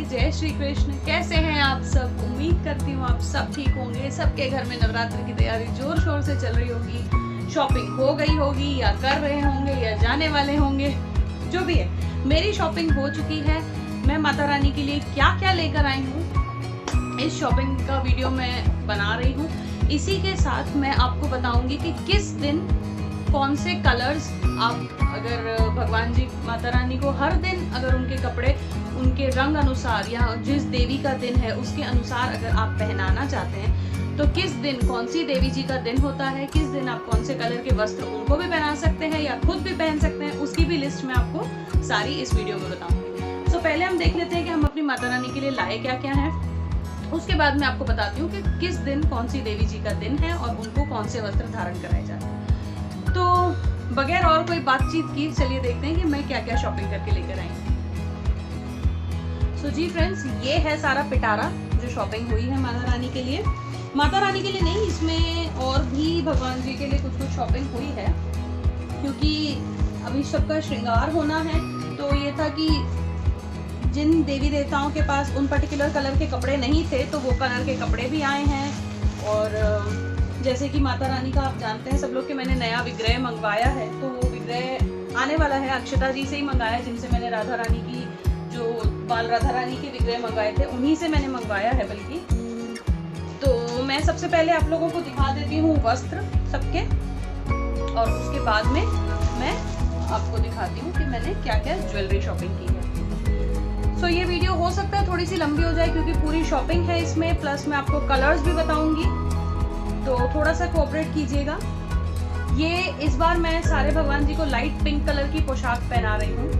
जय श्री कृष्ण। कैसे हैं आप सब? उम्मीद करती हूँ आप सब ठीक होंगे। सबके घर में नवरात्र की तैयारी जोर शोर से चल रही होगी। शॉपिंग हो गई होगी या कर रहे होंगे या जाने वाले होंगे, जो भी है। मेरी शॉपिंग हो चुकी है। मैं माता रानी के लिए क्या क्या लेकर आई हूँ, इस शॉपिंग का वीडियो मैं बना रही हूँ। इसी के साथ मैं आपको बताऊंगी कि किस दिन कौन से कलर्स आप, अगर भगवान जी माता रानी को हर दिन अगर उनके कपड़े उनके रंग अनुसार या जिस देवी का दिन है उसके अनुसार अगर आप पहनाना चाहते हैं तो किस दिन कौन सी देवी जी का दिन होता है, किस दिन आप कौन से कलर के वस्त्र उनको भी पहना सकते हैं या खुद भी पहन सकते हैं, उसकी भी लिस्ट मैं आपको सारी इस वीडियो में बताऊंगी। तो पहले हम देख लेते हैं कि हम अपनी माता रानी के लिए लाए क्या क्या है। उसके बाद मैं आपको बताती हूँ कि किस दिन कौन सी देवी जी का दिन है और उनको कौन से वस्त्र धारण कराए जाते हैं। तो बगैर और कोई बातचीत की चलिए देखते हैं कि मैं क्या क्या शॉपिंग करके लेकर आई हूँ। सो जी फ्रेंड्स, ये है सारा पिटारा जो शॉपिंग हुई है माता रानी के लिए। माता रानी के लिए नहीं, इसमें और भी भगवान जी के लिए कुछ कुछ शॉपिंग हुई है, क्योंकि अभी सबका श्रृंगार होना है। तो ये था कि जिन देवी देवताओं के पास उन पर्टिकुलर कलर के कपड़े नहीं थे तो वो कलर के कपड़े भी आए हैं। और जैसे कि माता रानी का आप जानते हैं सब लोग कि मैंने नया विग्रह मंगवाया है, तो वो विग्रह आने वाला है। अक्षता जी से ही मंगाया, जिनसे मैंने राधा रानी की जो बाल राधा रानी के विग्रह मंगवाए थे उन्हीं से मैंने मंगवाया है बल्कि। तो मैं सबसे पहले आप लोगों को दिखा देती हूँ वस्त्र सबके, और उसके बाद में मैं आपको दिखाती हूँ कि मैंने क्या क्या ज्वेलरी शॉपिंग की है। सो ये वीडियो हो सकता है थोड़ी सी लंबी हो जाए क्योंकि पूरी शॉपिंग है इसमें, प्लस मैं आपको कलर्स भी बताऊंगी, तो थोड़ा सा कोऑपरेट कीजिएगा। ये इस बार मैं सारे भगवान जी को लाइट पिंक कलर की पोशाक पहना रही हूँ।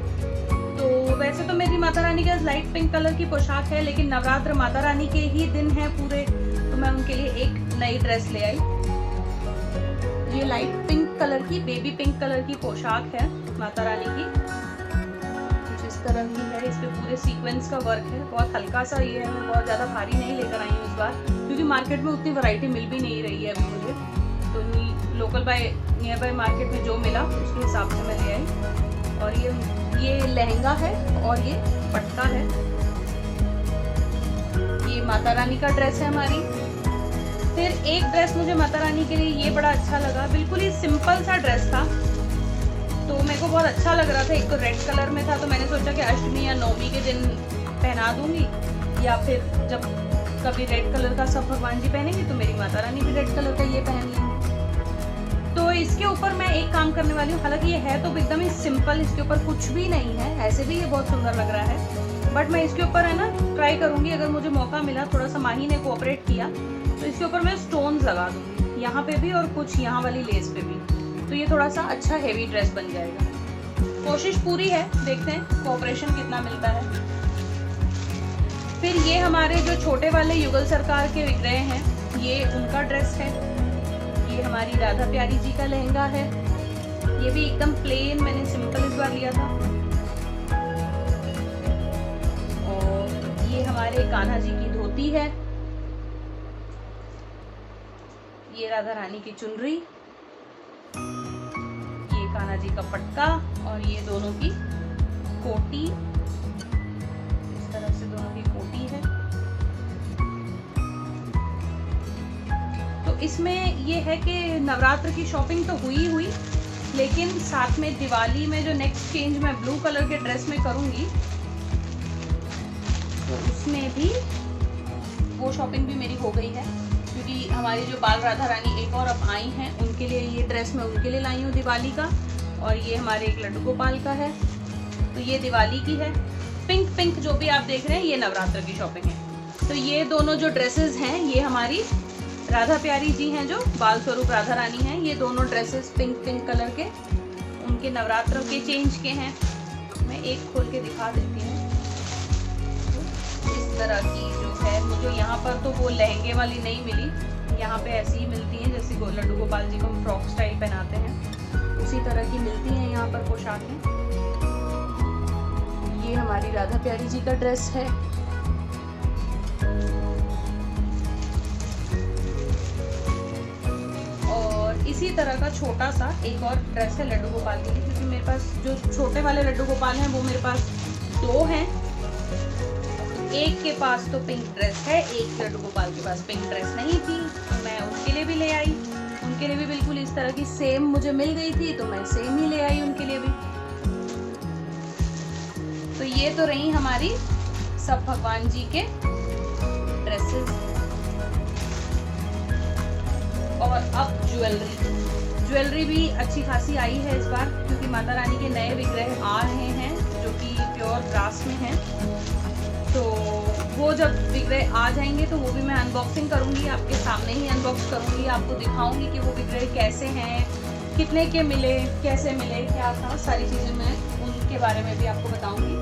तो वैसे तो मेरी माता रानी का लाइट पिंक कलर की पोशाक है, लेकिन नवरात्र माता रानी के ही दिन है पूरे, तो मैं उनके लिए एक नई ड्रेस ले आई। ये लाइट पिंक कलर की, बेबी पिंक कलर की पोशाक है माता रानी की, कुछ इस तरह की है। इस पे पूरे सीक्वेंस का वर्क है। बहुत हल्का सा ये है, मैं बहुत ज़्यादा भारी नहीं लेकर आई हूँ इस बार, क्योंकि मार्केट में उतनी वैरायटी मिल भी नहीं रही है अभी मुझे। तो लोकल नियर बाय मार्केट में जो मिला उसके हिसाब से मैं ले आई। और ये लहंगा है और ये पटका है। ये माता रानी का ड्रेस है हमारी। फिर एक ड्रेस मुझे माता रानी के लिए ये बड़ा अच्छा लगा, बिल्कुल ही सिंपल सा ड्रेस था, तो मेरे को बहुत अच्छा लग रहा था। एक तो रेड कलर में था, तो मैंने सोचा कि अष्टमी या नवमी के दिन पहना दूंगी, या फिर जब कभी रेड कलर का सब भगवान जी पहनेंगे तो मेरी माता रानी भी रेड कलर का ये पहन लेंगे। तो इसके ऊपर मैं एक काम करने वाली हूँ, हालांकि ये है तो एकदम ही सिंपल, इसके ऊपर कुछ भी नहीं है, ऐसे भी ये बहुत सुंदर लग रहा है, बट मैं इसके ऊपर है ना ट्राई करूंगी, अगर मुझे मौका मिला, थोड़ा सा माही ने कोऑपरेट किया तो इसके ऊपर मैं स्टोन्स लगा दूंगी, यहाँ पे भी और कुछ यहाँ वाली लेस पे भी, तो ये थोड़ा सा अच्छा हेवी ड्रेस बन जाएगा। कोशिश पूरी है, देखते हैं कोऑपरेशन कितना मिलता है। फिर ये हमारे जो छोटे वाले युगल सरकार के विग्रह हैं, ये उनका ड्रेस है। ये हमारी राधा प्यारी जी का लहंगा है, ये भी एकदम प्लेन, मैंने सिंपल इस बार लिया था। और ये हमारे कान्हा जी की धोती है, ये राधा रानी की चुनरी, ये कान्हा जी का पटका, और ये दोनों की कोटी, इस तरह से दोनों की कोटी है। तो इसमें ये है कि नवरात्र की शॉपिंग तो हुई, लेकिन साथ में दिवाली में जो नेक्स्ट चेंज मैं ब्लू कलर के ड्रेस में करूँगी, तो उसमें भी वो शॉपिंग भी मेरी हो गई है, क्योंकि हमारी जो बाल राधा रानी एक और अब आई हैं, उनके लिए ये ड्रेस मैं उनके लिए लाई हूँ दिवाली का। और ये हमारे एक लड्डू गोपाल का है, तो ये दिवाली की है। पिंक जो भी आप देख रहे हैं ये नवरात्र की शॉपिंग है। तो ये दोनों जो ड्रेसेस हैं ये हमारी राधा प्यारी जी हैं, जो बाल स्वरूप राधा रानी हैं। ये दोनों ड्रेसेस पिंक कलर के उनके नवरात्र के चेंज के हैं। मैं एक खोल के दिखा देती हूँ। इस तरह की जो है, मुझे यहाँ पर तो वो लहंगे वाली नहीं मिली, यहाँ पे ऐसी ही मिलती हैं जैसे लड्डू गोपाल जी को हम फ्रॉक स्टाइल पहनाते हैं, उसी तरह की मिलती हैं यहाँ पर पोशाकें। ये हमारी राधा प्यारी जी का ड्रेस है। और इसी तरह का छोटा सा एक और ड्रेस है लड्डू गोपाल के लिए, क्योंकि मेरे पास जो छोटे वाले लड्डू गोपाल हैं वो मेरे पास 2 हैं। एक के पास तो पिंक ड्रेस है, एक लड्डू गोपाल के पास पिंक ड्रेस नहीं थी, तो मैं उनके लिए भी ले आई। उनके लिए भी बिल्कुल इस तरह की सेम मुझे मिल गई थी, तो मैं सेम ही ले आई उनके लिए भी। तो ये तो रही हमारी सब भगवान जी के ड्रेसेस। और अब ज्वेलरी भी अच्छी खासी आई है इस बार, क्योंकि माता रानी के नए विग्रह आ रहे हैं जो कि प्योर ब्रास में हैं। तो वो जब विग्रह आ जाएंगे तो वो भी मैं अनबॉक्सिंग करूंगी, आपके सामने ही अनबॉक्स करूंगी, आपको दिखाऊंगी कि वो विग्रह कैसे हैं, कितने के मिले, कैसे मिले, क्या था, सारी चीज़ें मैं उनके बारे में भी आपको बताऊंगी।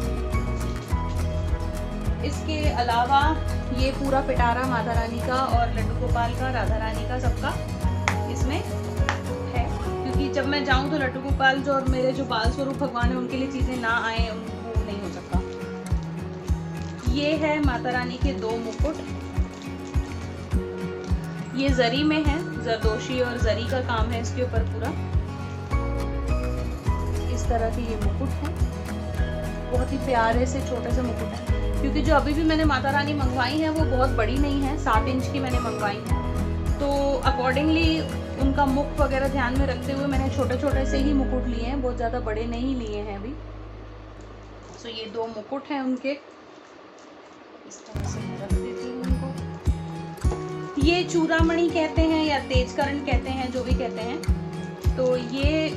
इसके अलावा ये पूरा पिटारा माता रानी का और लड्डू गोपाल का, राधा रानी का, सबका इसमें है, क्योंकि जब मैं जाऊं तो लड्डू गोपाल जो और मेरे जो बाल स्वरूप भगवान है उनके लिए चीज़ें ना आए, वो नहीं हो सकता। ये है माता रानी के 2 मुकुट, ये जरी में है, जरदोशी और जरी का काम है इसके ऊपर पूरा। इस तरह के ये मुकुट है, बहुत ही प्यारे से छोटे से मुकुट है, क्योंकि जो अभी भी मैंने माता रानी मंगवाई है वो बहुत बड़ी नहीं है, 7 इंच की मैंने मंगवाई है। तो अकॉर्डिंगली उनका मुख वगैरह ध्यान में रखते हुए मैंने छोटे छोटे से ही मुकुट लिए हैं, बहुत ज़्यादा बड़े नहीं लिए हैं अभी। तो ये 2 मुकुट हैं उनके, इस तरह से मैं रख देती हूँ उनको। ये चूड़ामणि कहते हैं या तेजकरण कहते हैं, जो भी कहते हैं। तो ये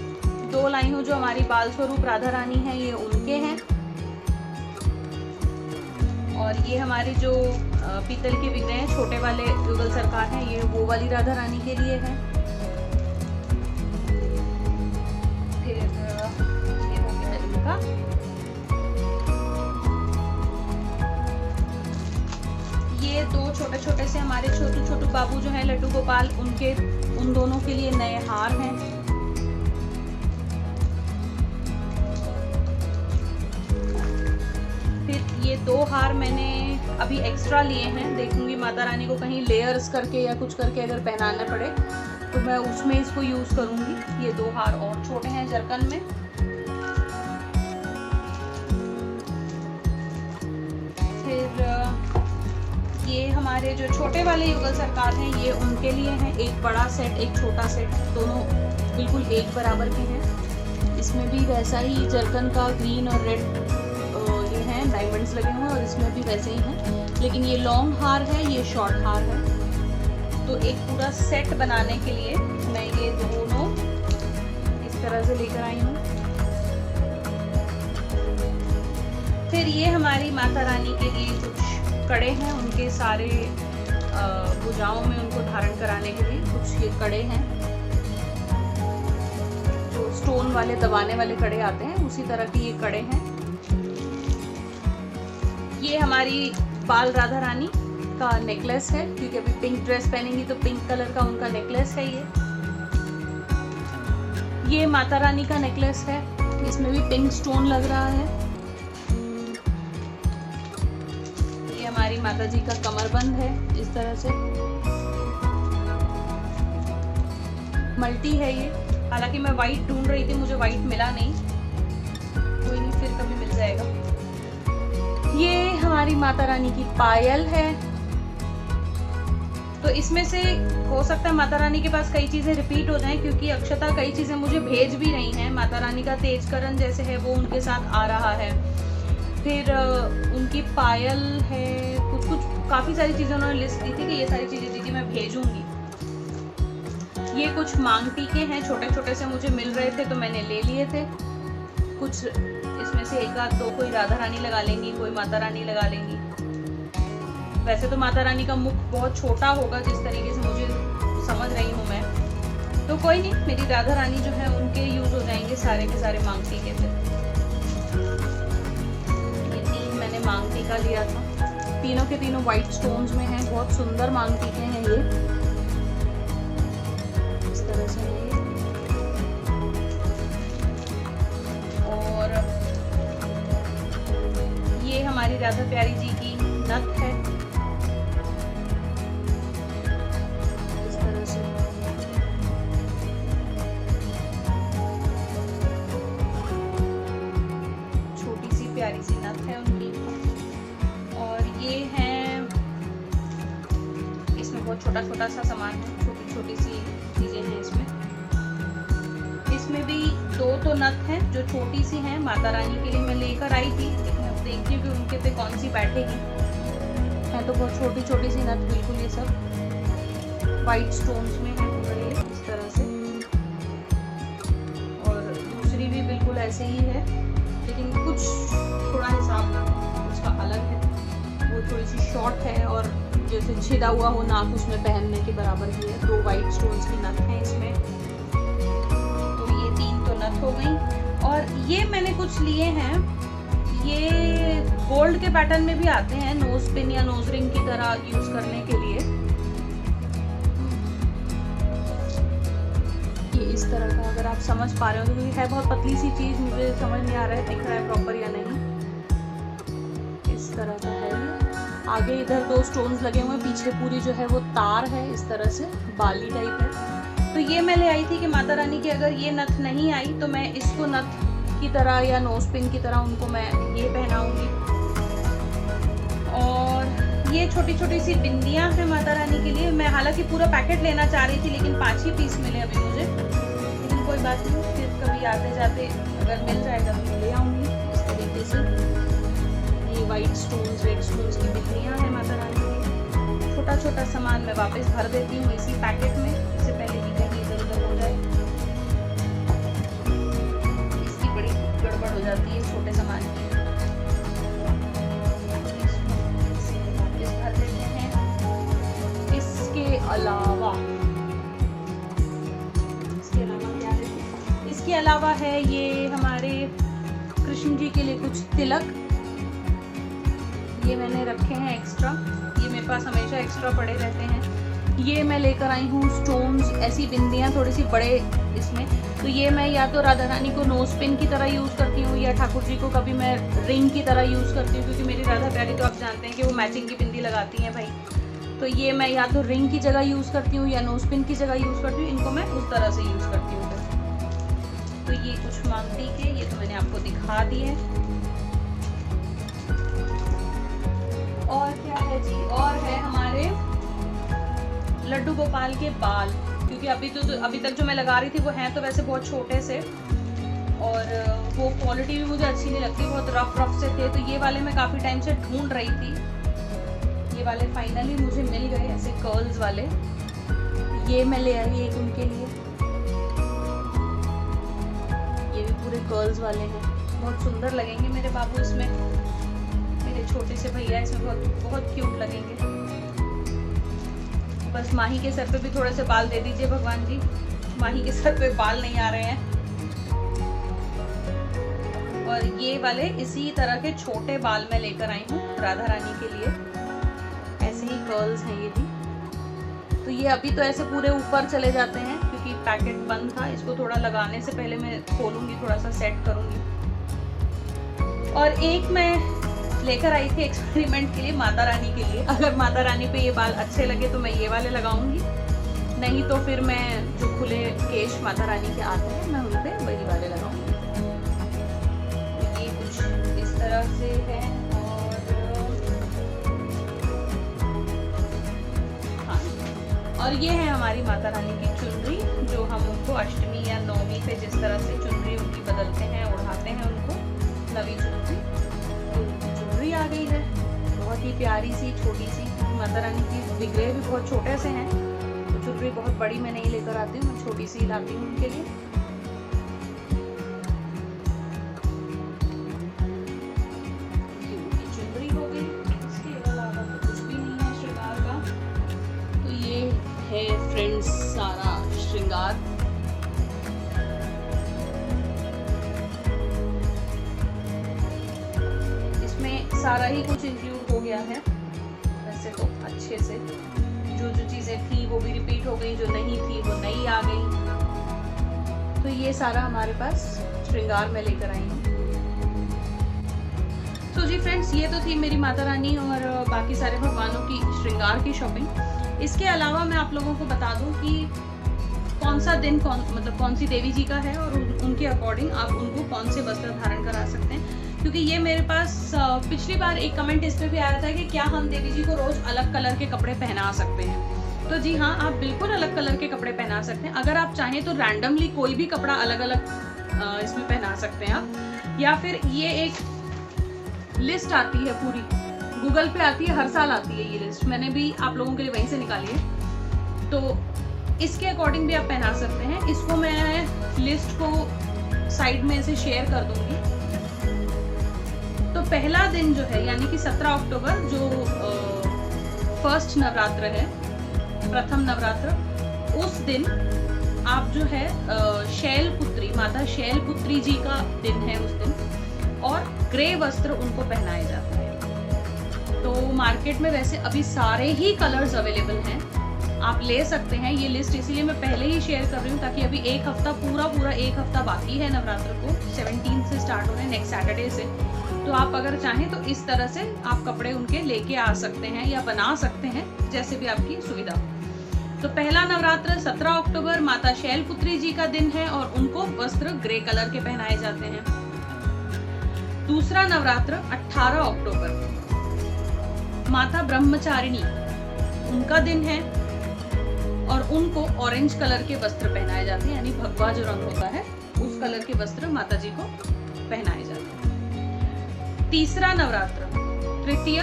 2 लाइनों जो हमारी बाल स्वरूप राधा रानी है ये उनके हैं, और ये हमारे जो पीतल के विग्रह हैं छोटे वाले युगल सरकार हैं, ये वो वाली राधा रानी के लिए है। फिर ये हो गया इनका। ये 2 छोटे छोटे से हमारे छोटू छोटू बाबू जो हैं लड्डू गोपाल, उनके उन दोनों के लिए नए हार हैं। ये 2 हार मैंने अभी एक्स्ट्रा लिए हैं, देखूंगी माता रानी को कहीं लेयर्स करके या कुछ करके अगर पहनाना पड़े तो मैं उसमें इसको यूज़ करूंगी। ये 2 हार और छोटे हैं जरकन में। फिर ये हमारे जो छोटे वाले युगल सरकार हैं ये उनके लिए हैं, एक बड़ा सेट एक छोटा सेट, दोनों बिल्कुल एक बराबर के हैं। इसमें भी वैसा ही जरकन का ग्रीन और रेड डायमंड्स लगे हुए हैं, और इसमें भी वैसे ही हैं, लेकिन ये लॉन्ग हार है, ये शॉर्ट हार है। तो एक पूरा सेट बनाने के लिए मैं ये दोनों इस तरह से लेकर आई हूँ। फिर ये हमारी माता रानी के लिए कुछ कड़े हैं, उनके सारे भुजाओं में उनको धारण कराने के लिए कुछ ये कड़े हैं, जो स्टोन वाले दबाने वाले कड़े आते हैं, उसी तरह के ये कड़े हैं। ये हमारी बाल राधा रानी का नेकलेस है, क्योंकि अभी पिंक ड्रेस पहनेंगी तो पिंक कलर का उनका नेकलेस है। ये माता रानी का नेकलेस है, इसमें भी पिंक स्टोन लग रहा है। ये हमारी माता जी का कमरबंद है, इस तरह से मल्टी है ये। हालांकि मैं वाइट ढूंढ रही थी, मुझे वाइट मिला नहीं, कोई नहीं, फिर कभी मिल जाएगा। ये हमारी माता रानी की पायल है। तो इसमें से हो सकता है माता रानी के पास कई चीज़ें रिपीट हो जाएं, क्योंकि अक्षता कई चीज़ें मुझे भेज भी रही हैं। माता रानी का तेजकरण जैसे है वो उनके साथ आ रहा है, फिर उनकी पायल है, कुछ काफ़ी सारी चीज़ें उन्होंने लिस्ट दी थी कि ये सारी चीज़ें दीदी मैं भेजूंगी। ये कुछ मांग टीके हैं, छोटे छोटे से मुझे मिल रहे थे तो मैंने ले लिए थे। कुछ इसमें से एक आध 2 कोई राधा रानी लगा लेंगी, कोई माता रानी लगा लेंगी। वैसे तो माता रानी का मुख बहुत छोटा होगा, जिस तरीके से मुझे समझ रही हूँ मैं, तो कोई नहीं, मेरी राधा रानी जो है उनके यूज हो जाएंगे सारे के सारे मांग टीके। फिर ये 3 मैंने मांग टीका लिया था, तीनों के तीनों व्हाइट स्टोन्स में हैं, बहुत सुंदर मांग टीके हैं ये, इस तरह से। और ये हमारी राधा प्यारी जी की नथ है, इस तरह से। छोटी सी प्यारी सी नथ है उनकी। और ये छोटा सा सामान है, छोटी छोटी सी चीज़ें हैं इसमें। इसमें भी 2 तो नथ हैं जो छोटी सी हैं, माता रानी के लिए मैं लेकर आई थी, लेकिन अब देखती हूँ कि उनके पे कौन सी बैठेगी। है तो बहुत छोटी छोटी सी नथ बिल्कुल, ये सब वाइट स्टोन्स में है पूरे इस तरह से, और दूसरी भी बिल्कुल ऐसे ही है, लेकिन कुछ थोड़ा हिसाब ना उसका अलग है, वो थोड़ी सी शॉर्ट है और जैसे छिदा हुआ हो नाक उसमें पहनने के बराबर ही है। 2 वाइट स्टोन्स की नथ है इसमें, तो ये 3 तो नथ हो गई। और ये मैंने कुछ लिए हैं, ये गोल्ड के पैटर्न में भी आते हैं, नोज पिन या नोज रिंग की तरह यूज करने के लिए। ये इस तरह का, अगर आप समझ पा रहे हो, क्योंकि है बहुत पतली सी चीज, मुझे समझ नहीं आ रहा है दिख रहा है प्रॉपर या नहीं। इस तरह का है ये, आगे इधर 2 स्टोन्स लगे हुए हैं, पीछे पूरी जो है वो तार है इस तरह से, बाली टाइप है। तो ये मैं ले आई थी कि माता रानी की अगर ये नथ नहीं आई तो मैं इसको नथ की तरह या नोज पिन की तरह उनको मैं ये पहनाऊंगी। और ये छोटी छोटी सी बिंदियां हैं माता रानी के लिए। मैं हालांकि पूरा पैकेट लेना चाह रही थी, लेकिन 5 ही पीस मिले अभी मुझे, लेकिन कोई बात नहीं, फिर कभी आते जाते अगर मिल जाएगा तो ले आऊँगी। इस तरीके से ये वाइट स्टोन्स, रेड स्टोन्स की बिंदियां हैं माता रानी की। छोटा छोटा सामान मैं वापस भर देती हूँ इसी पैकेट में, इससे पहले कि कहीं इधर उधर हो जाए। इसकी बड़ी गड़बड़ हो जाती है छोटे सामान की। इसे वापस भर देते हैं। इसके अलावा क्या है? इसके अलावा है ये हमारे कृष्ण जी के लिए कुछ तिलक, ये मैंने रखे हैं एक्स्ट्रा, ये मेरे पास हमेशा एक्स्ट्रा पड़े रहते हैं। ये मैं लेकर आई हूँ स्टोन्स, ऐसी बिंदियाँ थोड़ी सी बड़े इसमें, तो ये मैं या तो राधा रानी को नोज पिन की तरह यूज़ करती हूँ, या ठाकुर जी को कभी मैं रिंग की तरह यूज़ करती हूँ, क्योंकि मेरी राधा प्यारी तो आप जानते हैं कि वो मैचिंग की बिंदी लगाती हैं भाई। तो ये मैं या तो रिंग की जगह यूज़ करती हूँ या नोज पिन की जगह यूज़ करती हूँ, इनको मैं उस तरह से यूज़ करती हूँ। तो ये कुछ मांगटी के, ये तो मैंने आपको दिखा दिए। और क्या है जी, और है हमारे लड्डू गोपाल के बाल, क्योंकि अभी तक जो मैं लगा रही थी वो हैं तो वैसे बहुत छोटे से, और वो क्वालिटी भी मुझे अच्छी नहीं लगती, बहुत रफ से थे। तो ये वाले मैं काफ़ी टाइम से ढूंढ रही थी, ये वाले फाइनली मुझे मिल गए, ऐसे कर्ल्स वाले। ये मैं ले आई एक उनके लिए, ये भी पूरे कर्ल्स वाले हैं, बहुत सुंदर लगेंगे मेरे बाबू इसमें, मेरे छोटे से भैया इसमें बहुत क्यूट लगेंगे। बस माही के सर पे भी थोड़े से बाल दे दीजिए भगवान जी, माही के सर पे बाल नहीं आ रहे हैं। और ये वाले इसी तरह के छोटे बाल मैं लेकर आई हूँ राधा रानी के लिए, ऐसे ही कर्ल्स हैं ये भी। तो ये अभी तो ऐसे पूरे ऊपर चले जाते हैं क्योंकि पैकेट बंद था, इसको थोड़ा लगाने से पहले मैं खोलूंगी, थोड़ा सा सेट करूंगी। और एक मैं लेकर आई थी एक्सपेरिमेंट के लिए माता रानी के लिए, अगर माता रानी पे ये बाल अच्छे लगे तो मैं ये वाले लगाऊंगी, नहीं तो फिर मैं जो खुले केश माता रानी के आते हैं मैं उन पे वही वाले लगाऊंगी। ये कुछ इस तरह से है। और ये है हमारी माता रानी की चुनरी, जो हम उनको अष्टमी या नवमी पे जिस तरह से चुनरी उनकी बदलते हैं, उड़ाते हैं उनको, नवी चुनरी आ गई है, बहुत ही प्यारी सी छोटी सी। माता रानी की विग्रह भी बहुत छोटे से हैं, तो चुनरी बहुत बड़ी मैं नहीं लेकर आती हूँ, मैं छोटी सी लाती हूँ उनके लिए। ये उनकी चुनरी हो गई, इसके अलावा तो कुछ भी नहीं है श्रृंगार का। तो ये है फ्रेंड्स सारा श्रृंगार। सारा ही कुछ इंक्लूड हो गया है वैसे तो अच्छे से, जो चीज़ें थी वो भी रिपीट हो गई, जो नहीं थी वो नई आ गई। तो ये सारा हमारे पास श्रृंगार में लेकर आई हूँ। तो जी फ्रेंड्स, ये तो थी मेरी माता रानी और बाकी सारे भगवानों की श्रृंगार की शॉपिंग। इसके अलावा मैं आप लोगों को बता दूं कि कौन सा दिन कौन सी देवी जी का है और उनके अकॉर्डिंग आप उनको कौन से वस्त्र धारण करा सकते हैं, क्योंकि ये मेरे पास पिछली बार एक कमेंट इस पे भी आया था कि क्या हम देवी जी को रोज अलग कलर के कपड़े पहना सकते हैं। तो जी हाँ, आप बिल्कुल अलग कलर के कपड़े पहना सकते हैं। अगर आप चाहें तो रैंडमली कोई भी कपड़ा अलग अलग इसमें पहना सकते हैं आप, या फिर ये एक लिस्ट आती है पूरी, गूगल पे आती है, हर साल आती है ये लिस्ट, मैंने भी आप लोगों के लिए वहीं से निकाली है, तो इसके अकॉर्डिंग भी आप पहना सकते हैं। इसको मैं लिस्ट को साइड में से शेयर कर दूंगी। तो पहला दिन जो है यानी कि 17 अक्टूबर जो फर्स्ट नवरात्र है, प्रथम नवरात्र, उस दिन आप जो है शैलपुत्री, माता शैलपुत्री जी का दिन है उस दिन, और ग्रे वस्त्र उनको पहनाए जाते हैं। तो मार्केट में वैसे अभी सारे ही कलर्स अवेलेबल हैं, आप ले सकते हैं। ये लिस्ट इसीलिए मैं पहले ही शेयर कर रही हूँ ताकि अभी एक हफ्ता पूरा एक हफ्ता बाकी है नवरात्र को, 17 से स्टार्ट हो रहे हैं, नेक्स्ट सैटरडे से। तो आप अगर चाहें तो इस तरह से आप कपड़े उनके लेके आ सकते हैं या बना सकते हैं, जैसे भी आपकी सुविधा हो। तो पहला नवरात्र 17 अक्टूबर माता शैलपुत्री जी का दिन है और उनको वस्त्र ग्रे कलर के पहनाए जाते हैं। दूसरा नवरात्र 18 अक्टूबर माता ब्रह्मचारिणी, उनका दिन है और उनको ऑरेंज कलर के वस्त्र पहनाए जाते हैं, यानी भगवा जो रंग होता है उस कलर के वस्त्र माता जी को पहनाए जाते हैं। तीसरा नवरात्र तृतीय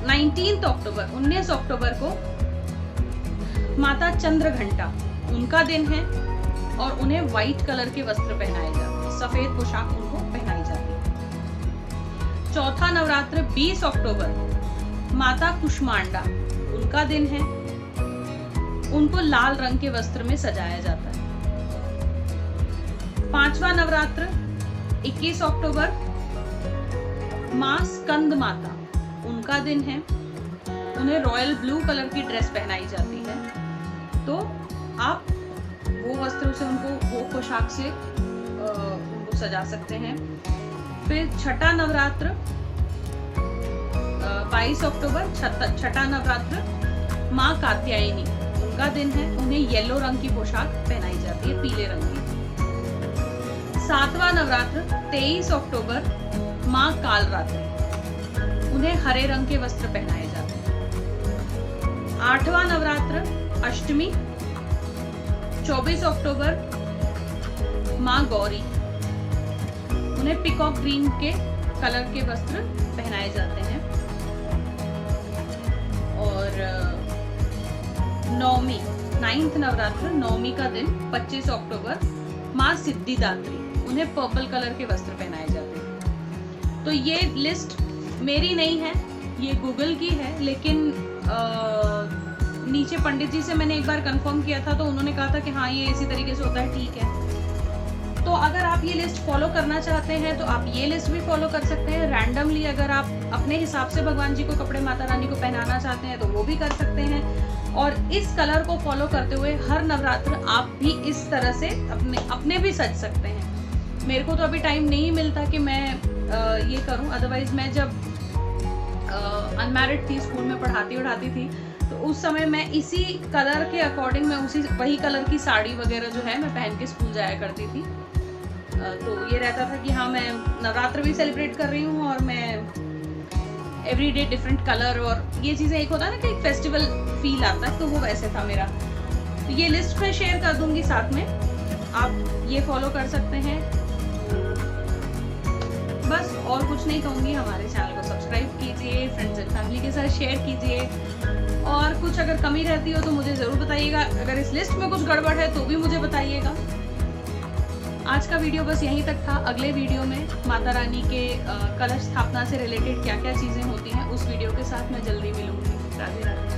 19 अक्टूबर, 19 अक्टूबर को माता चंद्रघंटा, उनका दिन है और उन्हें व्हाइट कलर के वस्त्र पहनाए जाते हैं, सफेद पोशाक उनको पहनाई जाती है। चौथा नवरात्र 20 अक्टूबर माता कुष्मांडा, उनका दिन है, उनको लाल रंग के वस्त्र में सजाया जाता है। पांचवा नवरात्र 21 अक्टूबर मां स्कंद माता, उनका दिन है, उन्हें रॉयल ब्लू कलर की ड्रेस पहनाई जाती है। तो आप वो वस्त्रों से उनको, वो पोशाक से उनको सजा सकते हैं। फिर छठा नवरात्र 22 अक्टूबर, छठा नवरात्र मां कात्यायनी, उनका दिन है, उन्हें येलो रंग की पोशाक पहनाई जाती है, पीले रंग की। सातवां नवरात्र 23 अक्टूबर मां कालरात्रि, उन्हें हरे रंग के वस्त्र पहनाए जाते हैं। आठवां नवरात्र अष्टमी 24 अक्टूबर मां गौरी, उन्हें पिकॉक ग्रीन के कलर के वस्त्र पहनाए जाते हैं। और नवमी 9th नवरात्र, नवमी का दिन 25 अक्टूबर मां सिद्धिदात्री, उन्हें पर्पल कलर के वस्त्र पहनाए जाते हैं। तो ये लिस्ट मेरी नहीं है, ये गूगल की है, लेकिन नीचे पंडित जी से मैंने एक बार कंफर्म किया था तो उन्होंने कहा था कि हाँ ये इसी तरीके से होता है, ठीक है। तो अगर आप ये लिस्ट फॉलो करना चाहते हैं तो आप ये लिस्ट भी फॉलो कर सकते हैं। रैंडमली अगर आप अपने हिसाब से भगवान जी को कपड़े माता रानी को पहनाना चाहते हैं तो वो भी कर सकते हैं। और इस कलर को फॉलो करते हुए हर नवरात्र आप भी इस तरह से अपने भी सज सकते हैं। मेरे को तो अभी टाइम नहीं मिलता कि मैं ये करूं, अदरवाइज मैं जब अनमैरिड थी, स्कूल में पढ़ाती थी, तो उस समय मैं इसी कलर के अकॉर्डिंग मैं वही कलर की साड़ी वगैरह जो है मैं पहन के स्कूल जाया करती थी। तो ये रहता था कि हाँ मैं नवरात्र भी सेलिब्रेट कर रही हूँ और मैं एवरी डे डिफरेंट कलर, और ये चीज़ें एक होता है ना कि एक फेस्टिवल फील आता है, तो वो वैसे था मेरा। तो ये लिस्ट मैं शेयर कर दूंगी साथ में, आप ये फॉलो कर सकते हैं। बस और कुछ नहीं कहूँगी, हमारे चैनल को सब्सक्राइब कीजिए, फ्रेंड्स एंड फैमिली के साथ शेयर कीजिए, और कुछ अगर कमी रहती हो तो मुझे ज़रूर बताइएगा। अगर इस लिस्ट में कुछ गड़बड़ है तो भी मुझे बताइएगा। आज का वीडियो बस यहीं तक था। अगले वीडियो में माता रानी के कलश स्थापना से रिलेटेड क्या क्या चीज़ें होती हैं उस वीडियो के साथ मैं जल्दी मिलूंगी। राधे राधे।